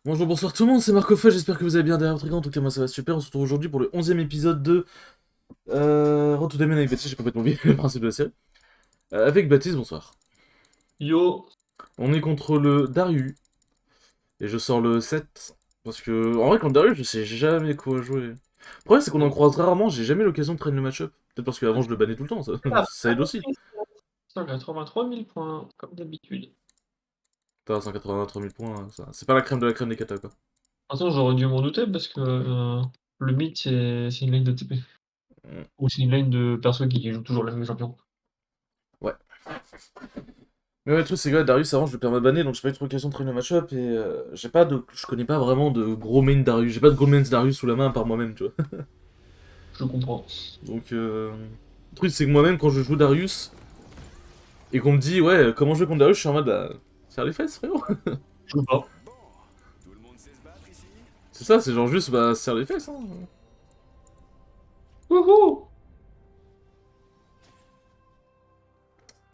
Bonjour, bonsoir tout le monde, c'est Marco Feu, j'espère que vous allez bien derrière votre écran, en tout cas moi ça va super, on se retrouve aujourd'hui pour le 11e épisode de Road to Damien avec Baptiste, j'ai complètement oublié le principe de la série. Avec Baptiste, bonsoir. Yo, On est contre le Darius, et je sors le 7, parce que en vrai contre Darius je sais jamais quoi jouer. Le problème c'est qu'on en croise rarement, j'ai jamais l'occasion de traîner le match-up. Peut-être parce qu'avant je le bannais tout le temps, ça, ah, ça aide aussi. 183 000 points, comme d'habitude. T'as 183 000 points, hein, ça. C'est pas la crème de la crème des katas quoi. Attends, j'aurais dû m'en douter parce que le mythe c'est une lane de TP. Mm. Ou c'est une lane de perso qui joue toujours le même champion. Ouais. Mais ouais, le truc c'est que Darius avant je le perds ma banner donc j'ai pas eu trop l'occasion de traîner le match-up et j'ai pas de. Je connais pas vraiment de gros main Darius, j'ai pas de gros main Darius sous la main par moi-même, tu vois. Je comprends. Donc le truc c'est que moi-même quand je joue Darius et qu'on me dit ouais comment jouer contre Darius, je suis en mode bah serre les fesses frérot. Je veux pas. C'est ça, c'est genre juste bah serre les fesses hein. Wouhou.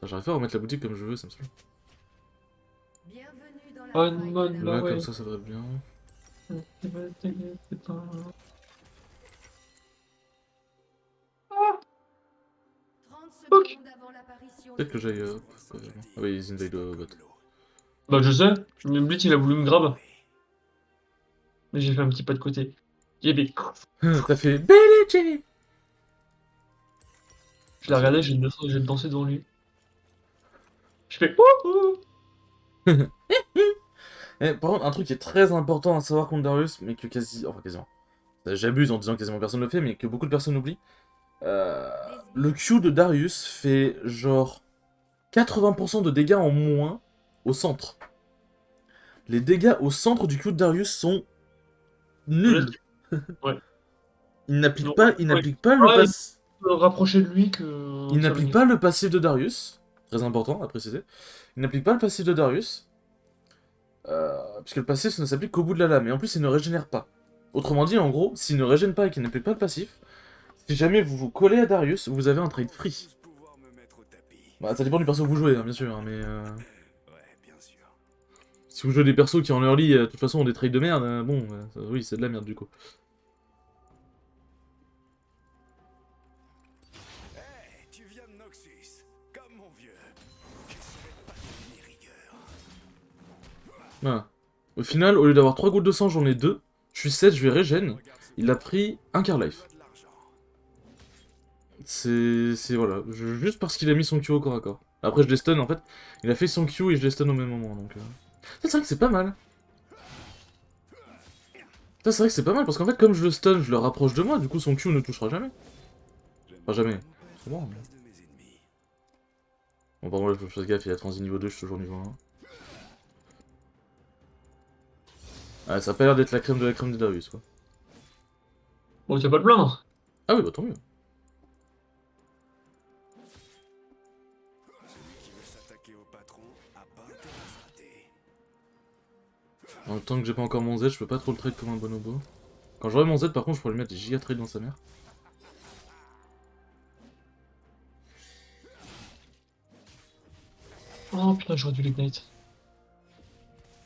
Enfin, j'arrive pas à remettre la boutique comme je veux, ça me saoule. Bienvenue dans la On faille de mode la Là bah comme ouais. ça devrait être bien. Ah, 30 ok. secondes avant l'apparition Peut-être de que j'aille l'ennemi. quoi, vraiment. Ah oui, ils invade bot. Bah je sais, même Blitz il a voulu me grab, mais j'ai fait un petit pas de côté. J'ai fait- T'as fait BLG. Je l'ai Merci regardé, beaucoup. j'ai dansé devant lui. Je fais wouhou. Par contre, un truc qui est très important à savoir contre Darius, mais que quasi. Enfin, quasiment. J'abuse en disant que quasiment personne ne le fait, mais que beaucoup de personnes oublient. Euh, le Q de Darius fait genre 80% de dégâts en moins au centre. Les dégâts au centre du Q de Darius sont nuls. Ouais. Il n'applique Donc, pas, ouais. le Ouais, il pass. peut rapprocher de lui que Il ça n'applique pas le passif de Darius. Très important à préciser. Il n'applique pas le passif de Darius. Puisque le passif ne s'applique qu'au bout de la lame. Et en plus, il ne régénère pas. Autrement dit, en gros, s'il ne régène pas et qu'il n'applique pas le passif, si jamais vous vous collez à Darius, vous avez un trade free. Bah, ça dépend du perso que vous jouez, hein, bien sûr, hein, mais si vous jouez des persos qui en early, de toute façon, ont des trades de merde, bon, oui, c'est de la merde du coup. Tu viens de Noxus, comme mon vieux. J'essaierai de pas te donner rigueur. Voilà. Au final, au lieu d'avoir 3 gouttes de sang, j'en ai 2. Je suis 7, je vais régène. Il a pris un quart life. Pas de l'argent. Voilà, juste parce qu'il a mis son Q au corps à corps. Après, je les stun en fait. Il a fait son Q et je les stun au même moment donc. Ça, c'est vrai que c'est pas mal. Ça, c'est vrai que c'est pas mal parce qu'en fait, comme je le stun, je le rapproche de moi, du coup son Q ne touchera jamais. Enfin, jamais. C'est bon. Mais... Place de mes ennemis. Bon, par contre, là, je fais gaffe, il a transi niveau 2, je suis toujours niveau 1. Ouais, ça a pas l'air d'être la crème de la crème de Darius quoi. Bon, tu vas pas te plaindre. Ah oui, bah tant mieux. Celui qui veut s'attaquer au patron a pas intérêt à se rater. En même temps que j'ai pas encore mon Z, je peux pas trop le trade comme un bonobo. Quand j'aurai mon Z, par contre, je pourrais lui mettre des giga trades dans sa mère. Oh putain, j'aurais dû l'ignite.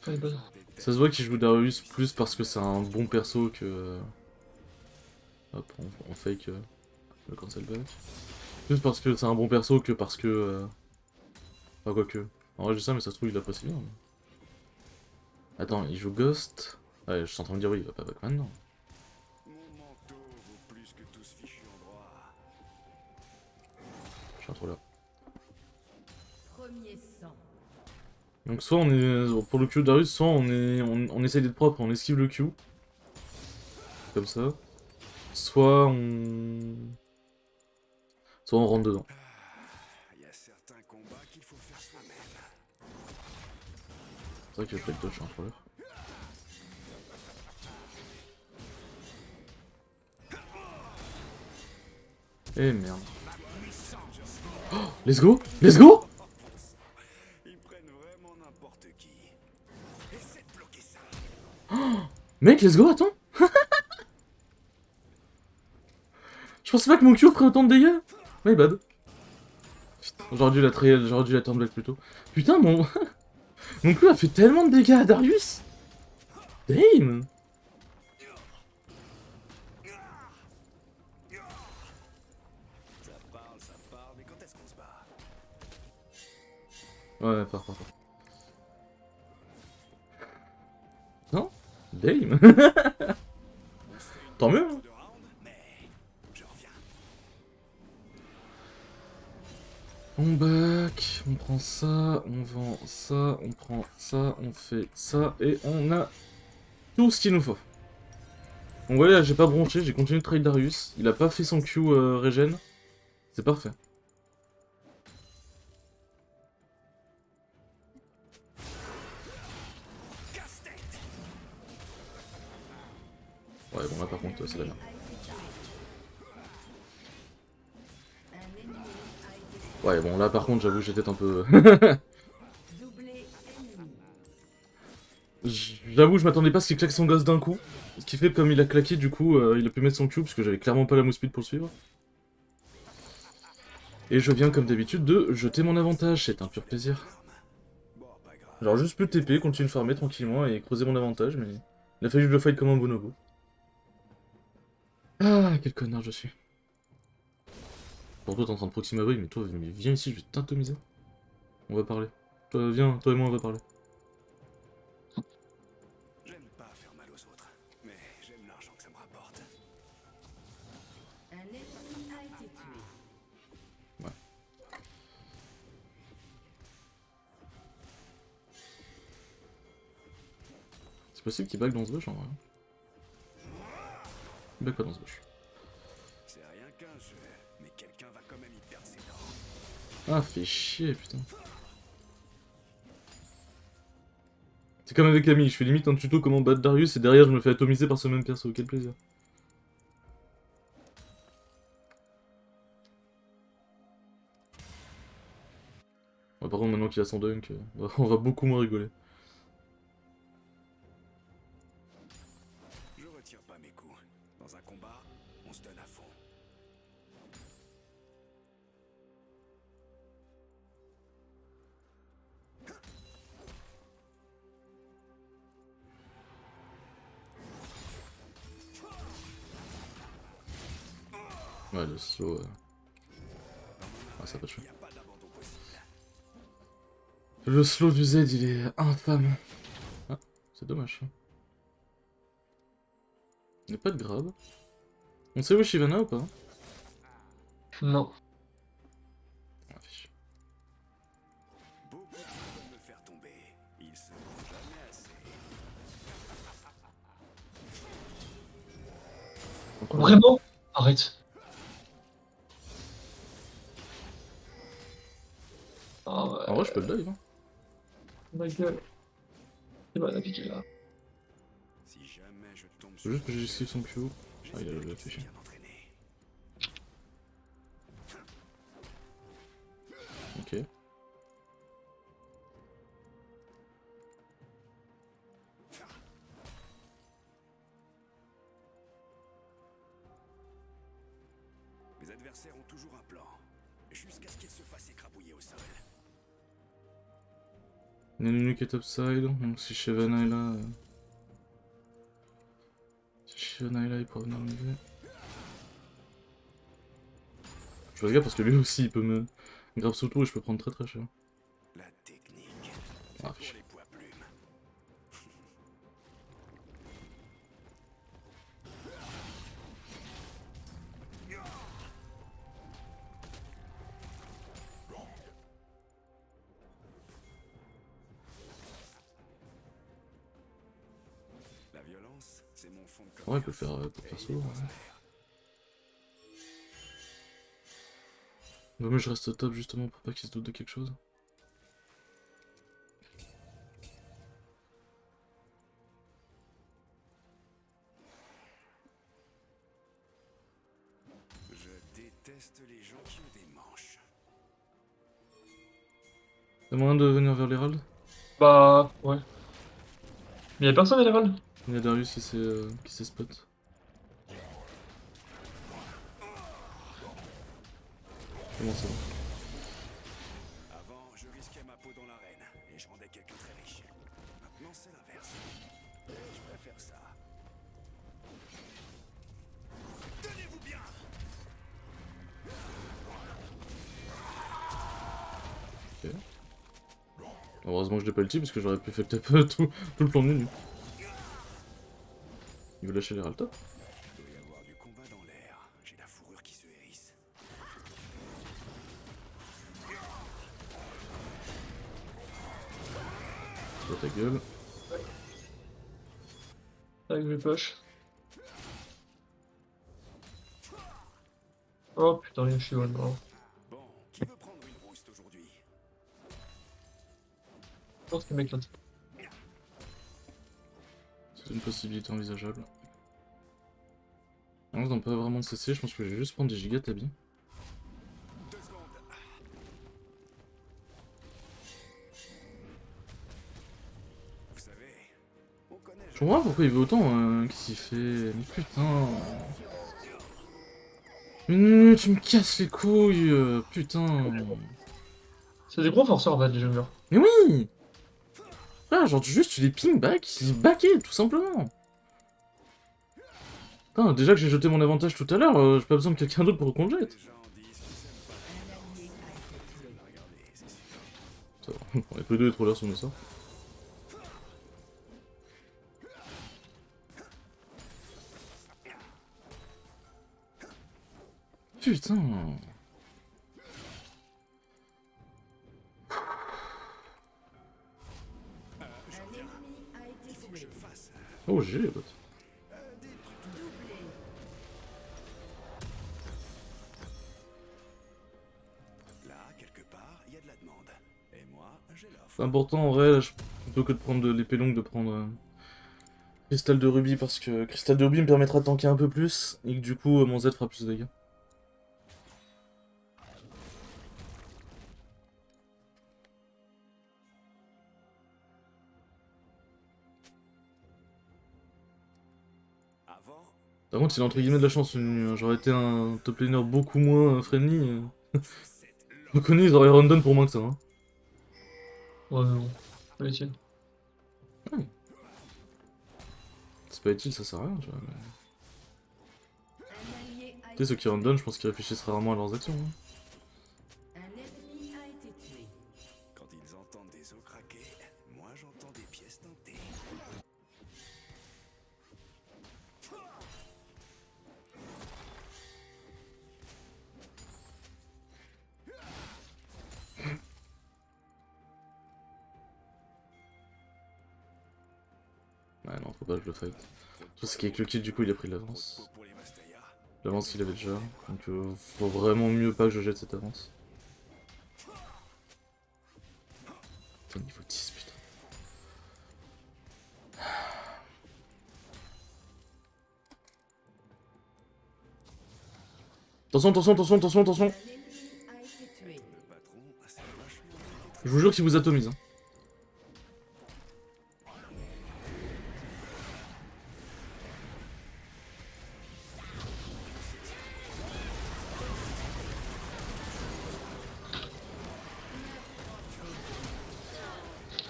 Pas les bonnes. Ça se voit qu'il joue Darius plus parce que c'est un bon perso que. Hop, on fake le cancel back. Plus parce que c'est un bon perso que parce que. Enfin, quoique. En vrai, je dis ça, mais ça se trouve, il l'apprécie bien. Attends, il joue Ghost. Ouais, je suis en train de dire oui, il va pas back maintenant. Mon manteau vaut plus que tout ce fichu endroit. Je suis trop là. Premier sang. Donc, soit on est. Pour le Q de Darius, soit on essaye d'être propre, on esquive le Q. Comme ça. Soit on. Soit on rentre dedans. Il y a certains combats qu'il faut faire soi-même. C'est vrai que je fais le touch, je suis un troller. Eh merde. Oh, let's go! Let's go! Ils prennent vraiment n'importe qui. Essaie de bloquer ça. Mec, let's go, attends! Je pensais pas que mon Q ferait autant de dégâts! My bad. Putain, j'aurais dû la turn back plus tôt. Putain, mon... mon Q a fait tellement de dégâts à Darius! Damn! Ça parle, mais quand est-ce qu'on se bat? Ouais, par. Non? Damn! Tant mieux, hein. De round, mais je reviens. On back, on prend ça, on vend ça, on prend ça, on fait ça, et on a tout ce qu'il nous faut. Donc voilà, j'ai pas bronché, j'ai continué de trade Darius, il a pas fait son Q regen, c'est parfait. Ouais, bon là par contre, c'est la merde. Ouais, bon là par contre, j'avoue, j'étais un peu... J'avoue, je m'attendais pas à ce qu'il claque son gosse d'un coup. Ce qui fait, comme il a claqué, du coup, il a pu mettre son Q, parce que j'avais clairement pas la move speed pour le suivre. Et je viens, comme d'habitude, de jeter mon avantage, c'est un pur plaisir. Bon, pas grave. Genre juste plus TP, continuer de farmer tranquillement et creuser mon avantage, mais... Il a fallu que je le fight comme un bonobo. Ah, quel connard je suis. Pour toi, t'es en train de proxy ma mais toi, viens ici, je vais t'atomiser. On va parler. Toi, viens, toi et moi, on va parler. J'aime pas faire mal aux autres, mais j'aime l'argent que ça me rapporte. Un ennemi a été tué. Ouais. C'est possible qu'il back dans ce bush en vrai. Il back pas dans ce bush. C'est rien qu'un jeu, mais quelqu'un va quand même y perdre ses dents. Ah, fait chier, putain. C'est comme avec Camille, je fais limite un tuto comment battre Darius et derrière je me fais atomiser par ce même perso, quel plaisir. Ouais, par contre maintenant qu'il a son dunk, on va beaucoup moins rigoler. Je retire pas mes coups. Dans un combat, on se donne à fond. Ouais, le slow... Ah, ça va pas tuer. Y a pas d'abandon possible. Le slow du Z, il est infâme. Ah, c'est dommage ça. Il n'y a pas de grab. On sait où est Shyvana ou pas? Non. Ah, fiche. Beaucoup de gens veulent me faire tomber. Ils se font jamais assez. Vraiment? Arrête. Ah ouais. En vrai, je peux le dive. Hein. Ma gueule. Il va la piquer là. Si jamais je tombe Faut juste que j'esquive son Q. Ah, il a le j'espère fait qu'il s'est chier. bien entraîné. Ok. Mes adversaires ont toujours un plan, jusqu'à ce qu'ils se fassent écrabouiller au sol. Nunu qui est topside, donc si Shyvana est là... Si Shyvana est là, il pourra venir m'aider. Je fais gaffe parce que lui aussi il peut me grab sous le tour et je peux prendre très très cher. La technique, c'est Ah, pour fiche. les poids plumes. La violence, c'est mon fond de commerce. Ouais, il peut faire solo. Ouais. Bah, moi je reste top justement pour pas qu'il se doute de quelque chose. Je déteste les gens qui ont des manches. Y'a moyen de venir vers l'Herald? Bah ouais. Mais y'a personne à l'Herald. Il y a Darius qui s'est spot. Comment ça va? Avant, je risquais ma peau dans l'arène et je rendais quelqu'un très riche. Maintenant, c'est l'inverse. Je préfère Heureusement que je l'ai pas ulti parce que j'aurais pu faire tout le plan de Nunu. Il veut lâcher les raltas. Il doit y avoir du combat dans l'air. J'ai la fourrure qui se hérisse. Toi ta gueule. Avec mes poches. Oh putain, je suis one. Bon, qui veut prendre une rouste aujourd'hui? Je pense que mec là. C'est une possibilité envisageable. Non, on pas vraiment de CC, je pense que je vais juste prendre des gigas tabi. 2 secondes. Vous savez, on connaît. Je comprends pas pourquoi il veut autant, qu'est-ce qu'il fait? Mais putain. Mais tu me casses les couilles, putain. C'est des gros forceurs en fait, les junglers. Mais oui! Ah, genre juste tu les ping back, ils backés, tout simplement. Putain, déjà que j'ai jeté mon avantage tout à l'heure, j'ai pas besoin de quelqu'un d'autre pour qu'on le jette. Les gens disent qu'ils aiment pas. Un allié a été tué. Regardez, c'est sûr. Ça va, on est tous les deux les trollers sur mes sorts. Putain. Un ennemi a été Faut que je tué. fasse Oh, j'ai les bottes. des trucs. Doublé. Là, quelque part, il y a de la demande. Et moi, j'ai l'offre. C'est important en vrai, plutôt que de prendre de l'épée longue, de prendre cristal de rubis parce que cristal de rubis me permettra de tanker un peu plus et que du coup mon Z fera plus de dégâts. Avant, Par contre, il a entre guillemets de la chance, j'aurais été un top laner beaucoup moins friendly. cette Reconnu, ils auraient random pour moins que ça. Hein. Ouais, mais bon. Pas utile. C'est pas utile, ça sert à rien. Tu vois, mais... Un allié a Tu sais, été ceux qui random, je pense qu'ils réfléchissent rarement à leurs actions. Hein. Un ennemi a été tué. quand ils entendent des os craquer, moi j'entends des pièces tentées. Ouais, non, faut pas que je le fight. Parce qu'avec le kill, du coup, il a pris de l'avance. Pour les Mastaya. L'avance qu'il avait déjà. Donc, faut vraiment mieux pas que je jette cette avance. Putain, niveau 10, putain. Attention, attention, attention, attention, attention! Un ennemi a été tué. Le patron, c'est vachement Je vous jure qu'il vous atomise. Hein.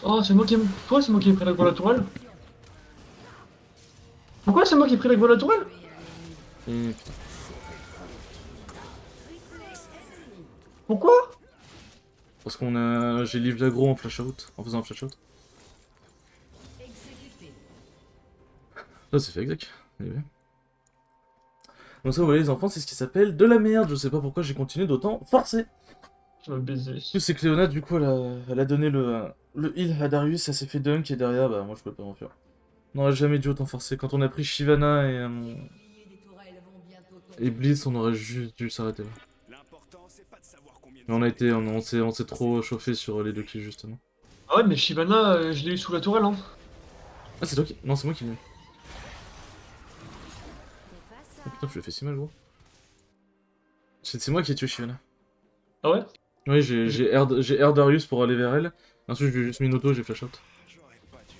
Oh, c'est moi qui ai... Pourquoi c'est moi qui ai pris la voie naturelle? Pourquoi c'est moi qui ai pris la voie naturelle? Putain. Pourquoi? Parce qu'on a... J'ai livré l'aggro en flash out, en faisant un flash out. Exécuté. Là, c'est fait exact. Eh bien. Donc ça, vous voyez les enfants, c'est ce qui s'appelle de la merde. Je sais pas pourquoi j'ai continué d'autant forcer. Je vais baiser. En plus, c'est que Léona, du coup, elle a donné le heal à Darius, elle s'est fait dunk, et derrière, bah, moi, je peux pas m'en faire. On aurait jamais dû autant forcer. Quand on a pris Shyvana Les boucliers des tourelles vont bientôt tomber. et Blitz, on aurait juste dû s'arrêter là. L'important, c'est pas de savoir combien de Mais on a été, on s'est trop chauffé sur les deux kills, justement. Ah ouais, mais Shyvana, je l'ai eu sous la tourelle, hein. Ah, c'est toi qui... Non, c'est moi qui l'ai eu. C'est pas ça. Oh, putain, je lui ai fait si mal, gros. C'est moi qui ai tué Shyvana. Ah ouais? Oui, j'ai air Darius pour aller vers elle. Ensuite, je lui ai juste mis une auto, j'ai flash out. J'aurais pas dû.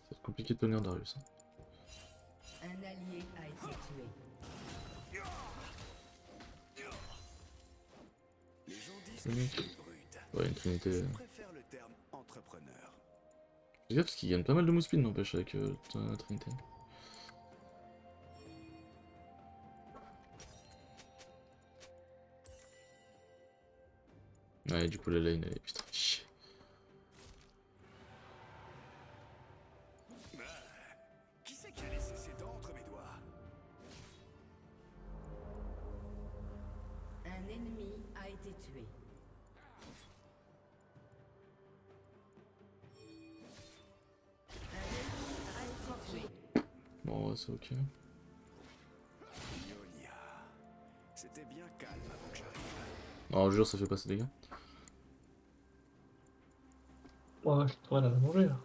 C'est compliqué de tenir Darius. Hein. Un allié a été tué. Les gens disent Mhm. que je suis brute. Ouais, une trinité. Je préfère le terme entrepreneur. Fais gaffe parce qu'il gagne pas mal de move speed, n'empêche, avec Trinité. Ouais, du coup, la lane, elle est putain, chier. Qui c'est qui a laissé ses dents entre mes doigts? Un ennemi a été tué. Un ennemi a été tué. Bon, ouais, c'est ok. Ionia. C'était bien calme avant que j'arrive. Non, je jure, ça fait pas ces dégâts. Ouais, je pourrais la manger là.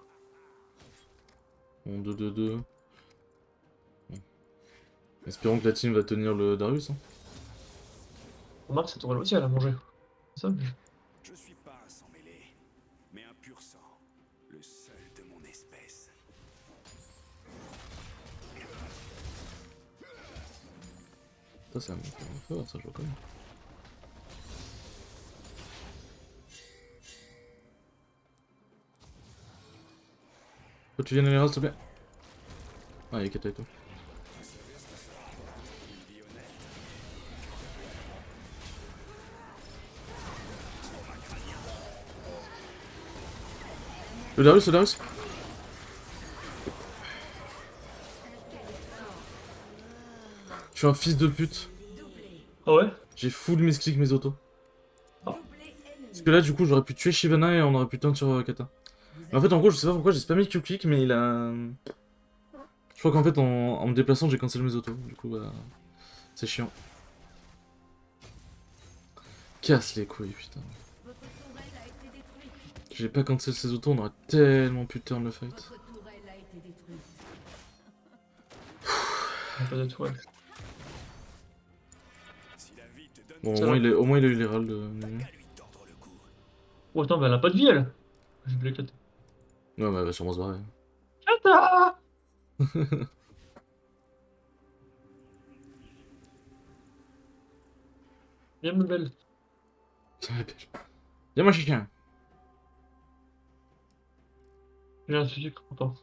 Bon, 2-2-2. Bon. Espérons que la team va tenir le Darius. Hein. Remarque, cette tourelle aussi, elle a mangé. C'est ça, mais... Je suis pas un sang mêlé, mais un pur sang. Le seul de mon espèce. Ça, c'est un mec fort, ça, je reconnais. Faut que tu viennes à l'erreur, s'il te plaît. Ah, il y a Kata et tout. Le Darius, le Darius. Je suis un fils de pute. Ah ouais? J'ai full misclick mes autos. Doublé Parce ennemi. que là, du coup, j'aurais pu tuer Shyvana et on aurait pu turn sur Kata. Mais en fait, en gros, je sais pas pourquoi j'ai spammé Q-click, mais il a... Je crois qu'en fait, en me déplaçant, j'ai cancel mes autos. Du coup, bah... C'est chiant. Casse les couilles, putain. Votre tourelle a été détruite. J'ai pas cancel ses autos, on aurait tellement pu turn le fight. Votre tourelle a été détruite. Il y a pas de toile. Si la vie te donne Bon, Ça au va. moins, il a eu l'Hérald. Nunu. qu'à lui tordre le cou. Oh attends, mais elle a pas de vie elle! Je vais l'éclater. Ouais, mais elle va sûrement se barrer. Kata! Viens ma belle. Ça va, bitch. Viens, moi, chien. J'ai un sucre pour toi.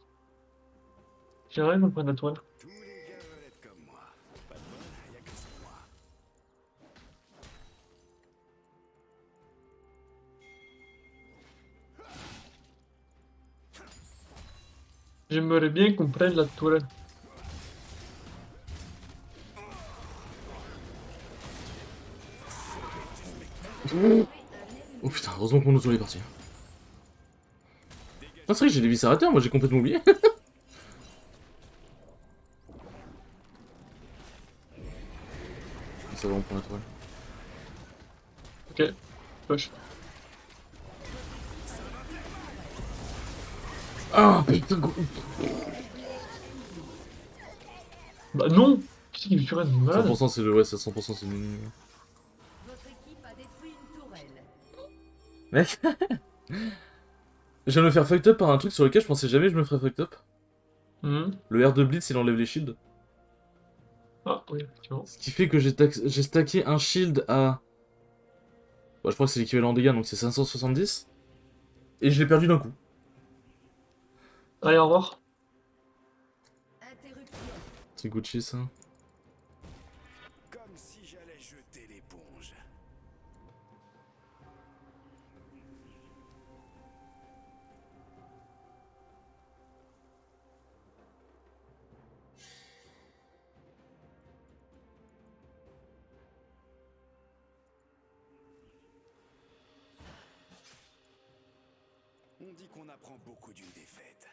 J'aimerais me prendre la toile. Tous les gars veulent être comme moi. Pas de bol, y a que c'est moi. J'aimerais bien qu'on prenne la toile. Oh putain, heureusement que mon auto est parti. Ah, c'est vrai que j'ai des vis à terre, moi j'ai complètement oublié. Ça va, on prend la toile. Ok, push. Ah putain, Bah non! Qu'est-ce qu'il fait une malade? 100% c'est le... Ouais, c'est 100% c'est le... Votre équipe a détruit une tourelle. Mec. Je viens de me faire fucked up par un truc sur lequel je pensais jamais que je me ferais fucked up. Le R de Blitz, il enlève les shields. Ah oui, effectivement. Ce qui fait que j'ai stacké un shield à... Bah, je crois que c'est l'équivalent en dégâts, donc c'est 570. Et je l'ai perdu d'un coup. Allez, au revoir. Interruption. C'est Gucci, ça. Comme si j'allais jeter l'éponge. On dit qu'on apprend beaucoup d'une défaite.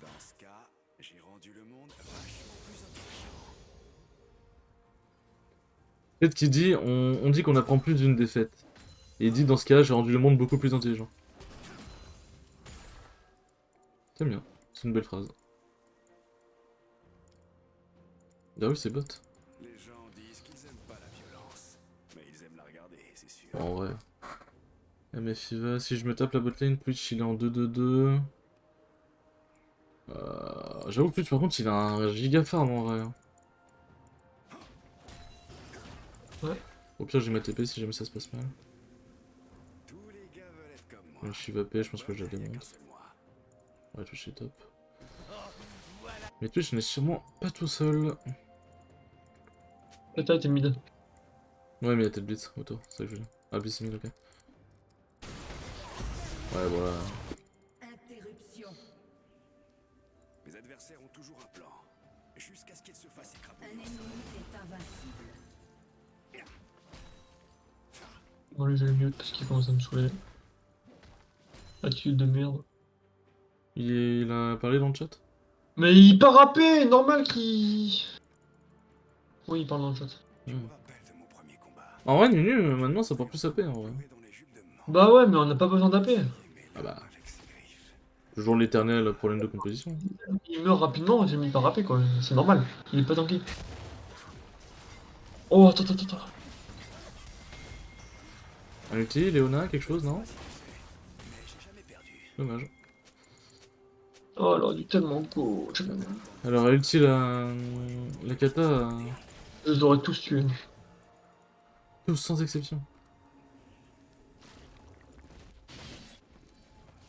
Dans ce cas, j'ai rendu le monde vachement plus intelligent. Peut-être qu'il dit, on dit qu'on apprend plus d'une défaite. Et il dit, dans ce cas-là, j'ai rendu le monde beaucoup plus intelligent. C'est bien, c'est une belle phrase. Darius, c'est bot. Les gens disent qu'ils aiment pas la violence, mais ils aiment la regarder, c'est sûr. En vrai. MFIVA, si je me tape la botlane, Twitch il est en 2-2-2. J'avoue que Twitch par contre il a un giga farm en vrai. Ouais. Au pire j'ai ma TP si jamais ça se passe mal. Tous les gars veulent être comme moi. Je suis VP, je pense que je la Voilà, y a qu'un démonte. seul moi. Ouais, Twitch est top. Mais Twitch n'est sûrement pas tout seul. Peut-être t'es mid. Ouais, mais il y a peut-être Blitz autour, c'est ça que je veux dire. Ah, Blitz est mid, ok. Ouais, voilà. Interruption. Mes adversaires ont toujours un plan. Jusqu'à ce qu'ils se fassent Un écraper. ennemi est invincible. Bon, lui, je vais le mute parce qu'il commence à me saouler. Attitude de merde. Il a parlé dans le chat? Mais il part rapper, normal qu'il. Oui, il parle dans le chat. Je Hmm. me rappelle de mon premier combat. En vrai, Nunu, maintenant ça porte plus AP en vrai. Jouer dans les jupes de mort. Bah ouais, mais on n'a pas besoin d'AP. Ah bah, Avec ses griffes. toujours l'éternel problème de composition. Il meurt rapidement, j'ai mis par rapper quoi, c'est normal. Il est pas tanké. Oh, attends, attends, attends. Un ulti, Léona, quelque chose, non? Mais j'ai jamais perdu. Dommage. Oh, elle aurait dû tellement go. Alors, à ulti, la kata, Je les aurais tous tués. tous sans exception.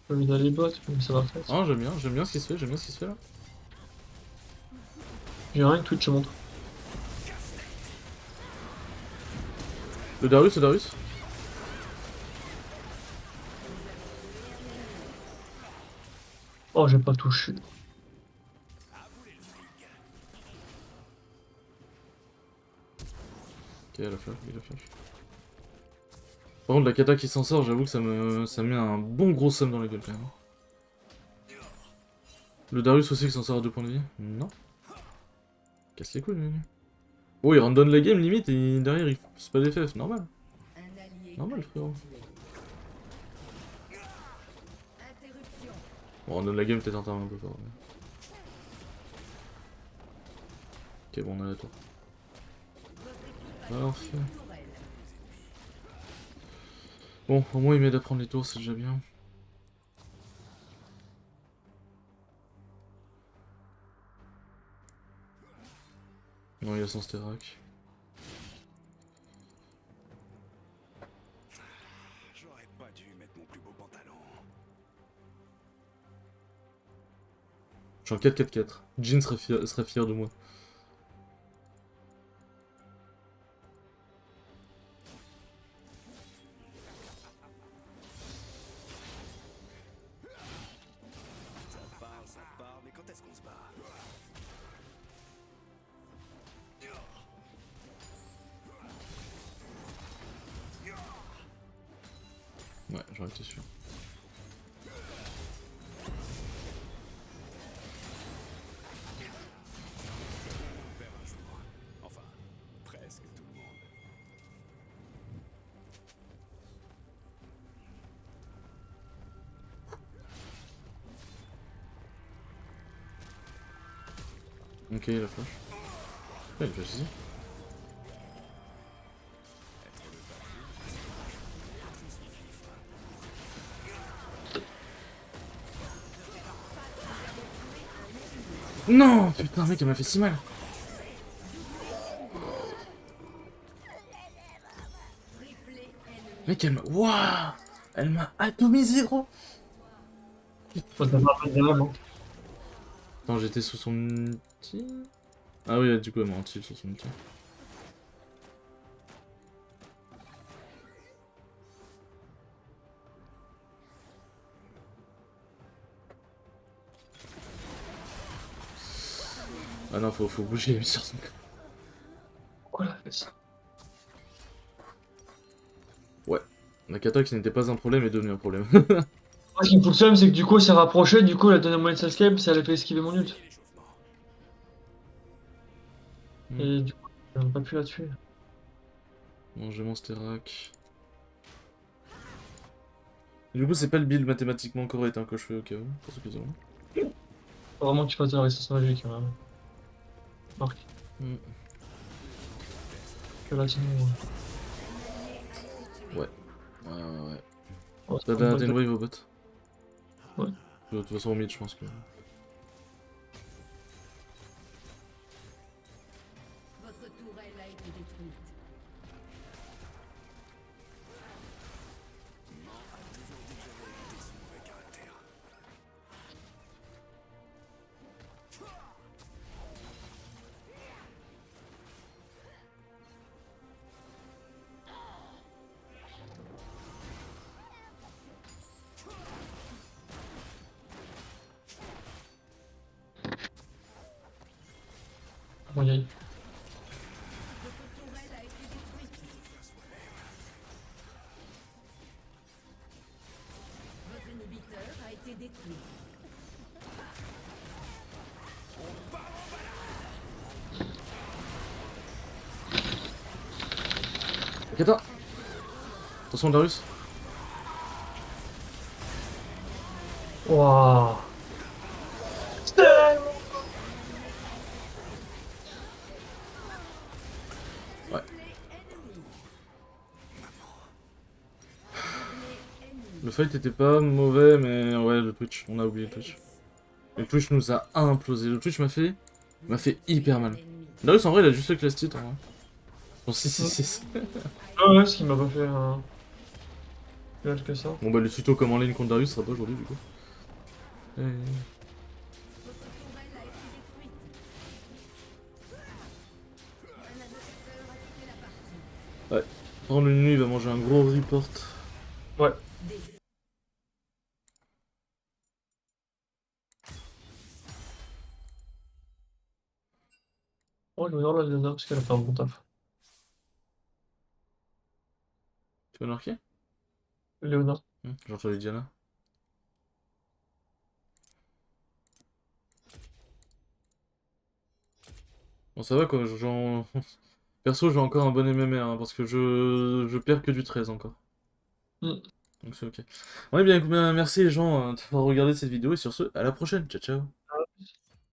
J'ai envie d'aller bot, mais ça va faire. Ah, j'aime bien ce qui se fait, j'aime bien ce qui se fait là. J'ai rien que Twitch, je montre. Le Darius. Oh, j'ai pas touché. Ok, la flash, il a flash. Par contre, la kata qui s'en sort, j'avoue que ça me met un bon gros somme dans la gueule quand même. Le Darius aussi qui s'en sort à 2 points de vie? Non. Casse les couilles, lui. Oh, il randonne la game limite et derrière il c'est pas des FF, normal. Un allié. Normal, frérot. Interruption. Bon, randonne la game peut-être un terme un peu fort. Mais... Ok, bon, on a la tour. Votre équipe a Parfait. détruit une tourelle. Bon, au moins il m'aide à prendre les tours, c'est déjà bien. Non, il a son Sterak. J'aurais pas dû mettre mon plus beau pantalon. Je suis en 4-4-4. Jin serait fier de moi. Ça parle, mais quand est-ce qu'on se bat? Ouais, j'aurais été sûr. On perd un jour. Enfin, presque tout le monde. Ok, la flash. Ouais, il flash ici. Non, putain, mec, elle m'a fait si mal. Mec, elle m'a... Wouah, elle m'a atomisé, gros. Faut savoir faire des moments. Attends, j'étais sous son ulti. Ah oui, du coup, elle m'a anti sur son ulti. Ah non, faut bouger les sur son... Pourquoi elle a fait ça? Ouais. La kata qui n'était pas un problème est devenue un problème. Moi, ce qui me fout le seum, c'est que du coup, elle s'est rapprochée, du coup, elle a donné un moyen de s'escape, si elle a fait esquiver mon ult. Et du coup, j'ai pas pu la tuer. Bon, j'ai mon Sterak. Du coup, c'est pas le build mathématiquement correct hein, que je fais au cas où, pour ceux qui ont. Faut vraiment que tu fasses de la résistance magique, hein. Marc. Mm. Que là, sinon. Ouais. Oh, c'est T'as pas une une bonne wave au bot. Ouais. De toute façon, au mid, je pense que. Votre tourelle a été détruite. qu'on y aille. Votre tourelle a été détruite. Votre inhibiteur a été détruit. Kata. Attention Darius. Waouh. Ouais. Le fight était pas mauvais, mais ouais, le Twitch, on a oublié le Twitch. Le Twitch nous a implosé. Le Twitch m'a fait hyper mal. Darius en vrai il a juste le class titre en vrai. Bon 6-6-6. Ah ouais, ce qui m'a pas fait un... plus mal que ça. Bon bah le tuto comme en ligne contre Darius sera pas aujourd'hui du coup. Votre tourelle a été détruite. Un adversaire a quitté la partie. Par contre, le nuit il va manger un gros report. Ouais. Oh, je regarde la Léona parce qu'elle a fait un bon taf. Tu veux marquer? Léona. J'ai entendu Diana. Bon ça va quoi, perso j'ai encore un bon MMR hein, parce que je perds que du 13 encore. Mm. Donc c'est ok. Ouais bien, merci les gens d'avoir regardé cette vidéo et sur ce, à la prochaine, ciao ciao.